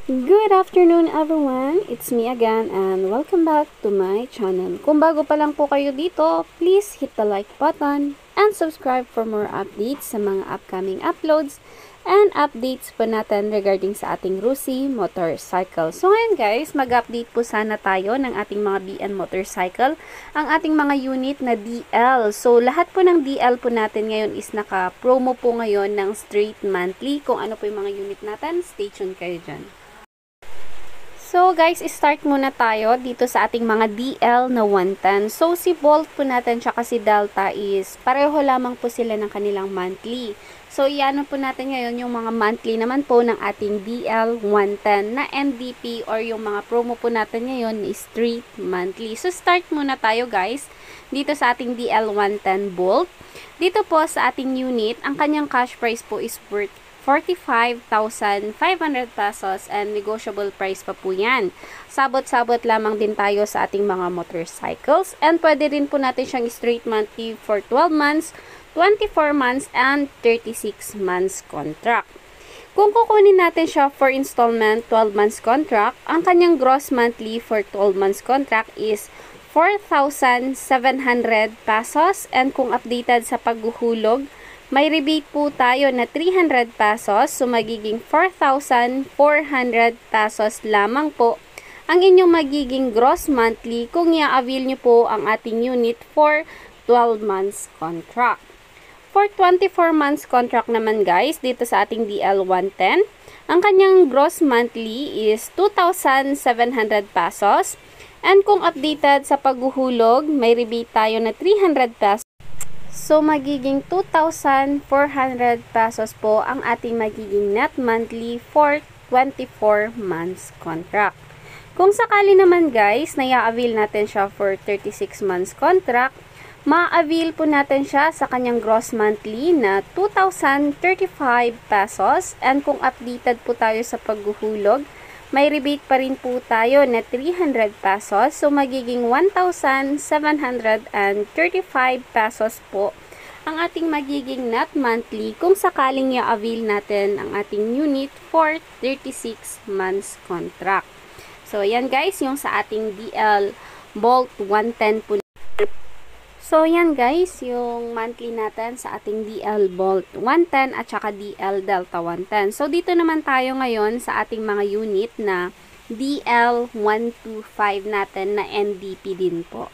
Good afternoon everyone, it's me again and welcome back to my channel. Kung bago pa lang po kayo dito, please hit the like button and subscribe for more updates sa mga upcoming uploads and updates po natin regarding sa ating Rusi motorcycle. So ngayon guys, mag-update po sana tayo ng ating mga BN motorcycle, ang ating mga unit na DL. So lahat po ng DL po natin ngayon is naka-promo po ngayon ng straight monthly. Kung ano po yung mga unit natin, stay tuned kayo dyan. So guys, start muna tayo dito sa ating mga DL na 110. So si Bolt po natin tsaka si Delta is pareho lamang po sila ng kanilang monthly. So iano po natin ngayon yung mga monthly naman po ng ating DL 110 na MDP or yung mga promo po natin ngayon is straight monthly. So start muna tayo guys dito sa ating DL 110 Bolt. Dito po sa ating unit, ang kanyang cash price po is worth 45,500 pesos and negotiable price pa po yan. Sabot-sabot lamang din tayo sa ating mga motorcycles and pwede rin po natin siyang straight monthly for 12 months, 24 months, and 36 months contract. Kung kukunin natin siya for installment 12 months contract, ang kanyang gross monthly for 12 months contract is 4,700 pesos and kung updated sa paghuhulog, may rebate po tayo na 300 pesos, so magiging 4,400 pesos lamang po ang inyong magiging gross monthly kung i-avail nyo po ang ating unit for 12 months contract. For 24 months contract naman guys, dito sa ating DL110, ang kanyang gross monthly is 2,700 pesos and kung updated sa paghuhulog, may rebate tayo na 300 pesos. So, magiging 2,400 pesos po ang ating magiging net monthly for 24 months contract. Kung sakali naman guys, na i-avail natin siya for 36 months contract, ma-avail po natin siya sa kanyang gross monthly na 2,035 pesos and kung updated po tayo sa paghuhulog, may rebate pa rin po tayo na 300 pesos. So, magiging 1,735 pesos po ang ating magiging net monthly kung sakaling i-avail natin ang ating unit for 36 months contract. So, yan guys, yung sa ating DL Bolt 110 po. So, yan guys, yung monthly natin sa ating DL Bolt 110 at saka DL Delta 110. So, dito naman tayo ngayon sa ating mga unit na DL 125 natin na NDP din po.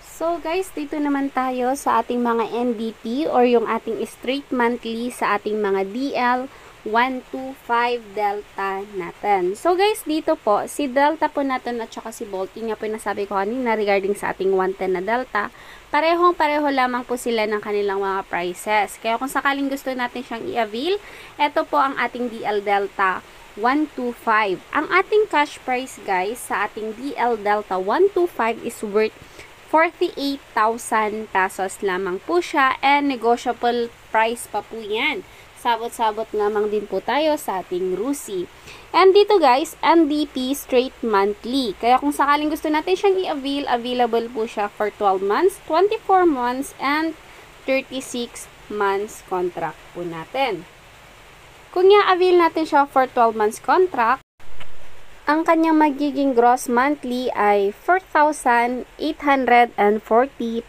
So, guys, dito naman tayo sa ating mga NDP or yung ating straight monthly sa ating mga DL 125 Delta natin. So guys, dito po, si Delta po natin at saka si Bolt, yun nga po yung nasabi ko kanina regarding sa ating 110 na Delta, pareho lamang po sila ng kanilang mga prices. Kaya kung sakaling gusto natin siyang i-avail, ito po ang ating DL Delta 125. Ang ating cash price guys sa ating DL Delta 125 is worth 48,000 pesos lamang po siya and negotiable price pa po yan. Sabot-sabot lamang din po tayo sa ating Rusi. And dito guys, NDP straight monthly. Kaya kung sakaling gusto natin siyang i-avail, available po siya for 12 months, 24 months, and 36 months contract po natin. Kung i-avail natin siya for 12 months contract, ang kanyang magiging gross monthly ay 4,840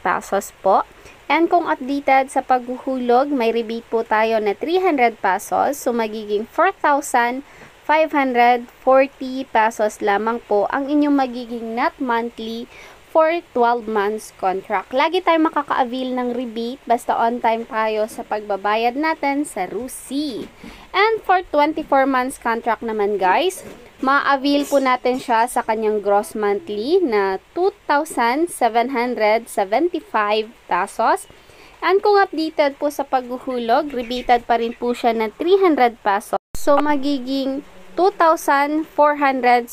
pesos po. And kung updated sa paghuhulog, may rebate po tayo na 300 pesos. So, magiging 4,540 pesos lamang po ang inyong magiging net monthly for 12 months contract. Lagi tayo makaka-avail ng rebate basta on time tayo sa pagbabayad natin sa Rusi. And for 24 months contract naman guys, ma-avail po natin siya sa kanyang gross monthly na 2,775 pesos. And kung updated po sa paghuhulog, rebated pa rin po siya na 300 pesos. So, magiging 2,475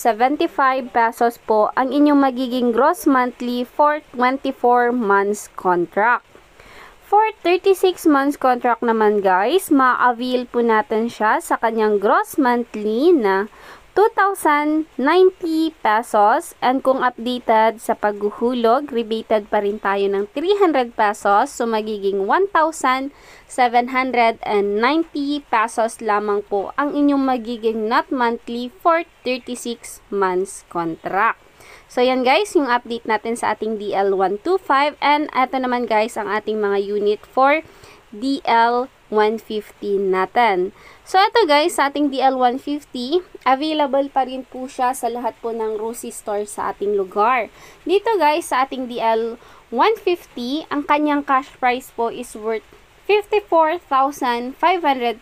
pesos po ang inyong magiging gross monthly for 24 months contract. For 36 months contract naman guys, ma-avail po natin siya sa kanyang gross monthly na 2,090 pesos. And kung updated sa paghuhulog, rebated pa rin tayo ng 300 pesos. So, magiging 1,790 pesos lamang po ang inyong magiging net monthly for 36 months contract. So, yan guys, yung update natin sa ating DL125. And ito naman guys, ang ating mga unit for DL150 natin. So, ito guys, sa ating DL150, available pa rin po siya sa lahat po ng Rosie Store sa ating lugar. Dito guys, sa ating DL150, ang kanyang cash price po is worth 54,500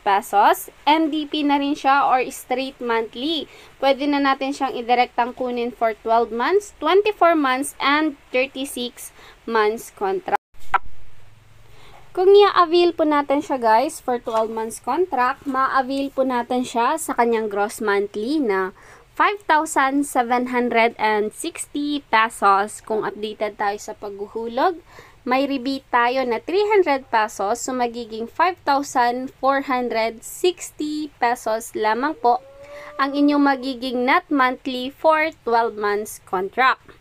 pesos. MDP na rin siya or straight monthly. Pwede na natin siyang idirektang kunin for 12 months, 24 months, and 36 months contract. Kung i-avail po natin siya guys for 12 months contract, ma-avail po natin siya sa kanyang gross monthly na 5,760 pesos. Kung updated tayo sa paghuhulog, may rebate tayo na 300 pesos, so magiging 5,460 pesos lamang po ang inyong magiging net monthly for 12 months contract.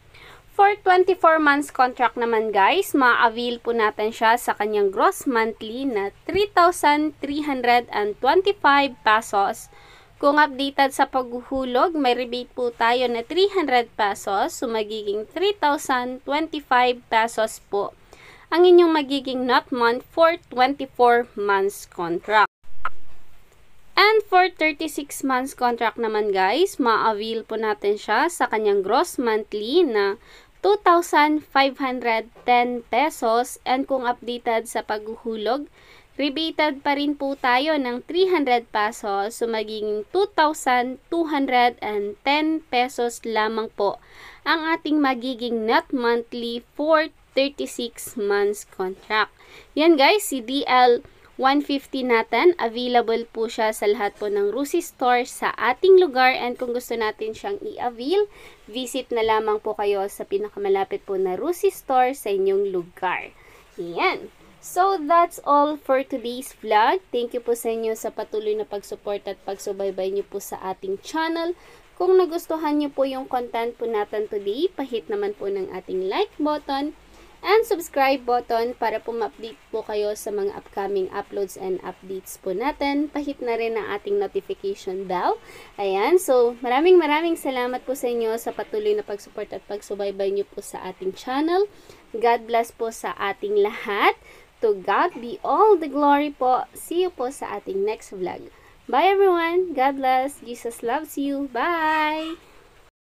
For 24 months contract naman guys, ma-avail po natin siya sa kanyang gross monthly na 3,325 pesos. Kung updated sa paghuhulog, may rebate po tayo na 300 pesos, so magiging 3,025 pesos po ang inyong magiging net month for 24 months contract. And for 36 months contract naman guys, ma-avail po natin siya sa kanyang gross monthly na 2,510 pesos. And kung updated sa paghuhulog, rebated pa rin po tayo ng 300 pesos. So, magiging 2,210 pesos lamang po ang ating magiging net monthly for 36 months contract. Yan guys, si DL150 natin, available po siya sa lahat po ng Rosie Store sa ating lugar. And kung gusto natin siyang i-avail, visit na lamang po kayo sa pinakamalapit po na Rosie Store sa inyong lugar. Yan. So, that's all for today's vlog. Thank you po sa inyo sa patuloy na pag-support at pagsubaybay niyo po sa ating channel. Kung nagustuhan niyo po yung content po natin today, pahit naman po ng ating like button and subscribe button para po ma-update po kayo sa mga upcoming uploads and updates po natin. Pahit na rin ang ating notification bell. Ayan, so maraming salamat po sa inyo sa patuloy na pag-support at pagsubaybay niyo po sa ating channel. God bless po sa ating lahat. To God be all the glory po. See you po sa ating next vlog. Bye everyone. God bless. Jesus loves you. Bye!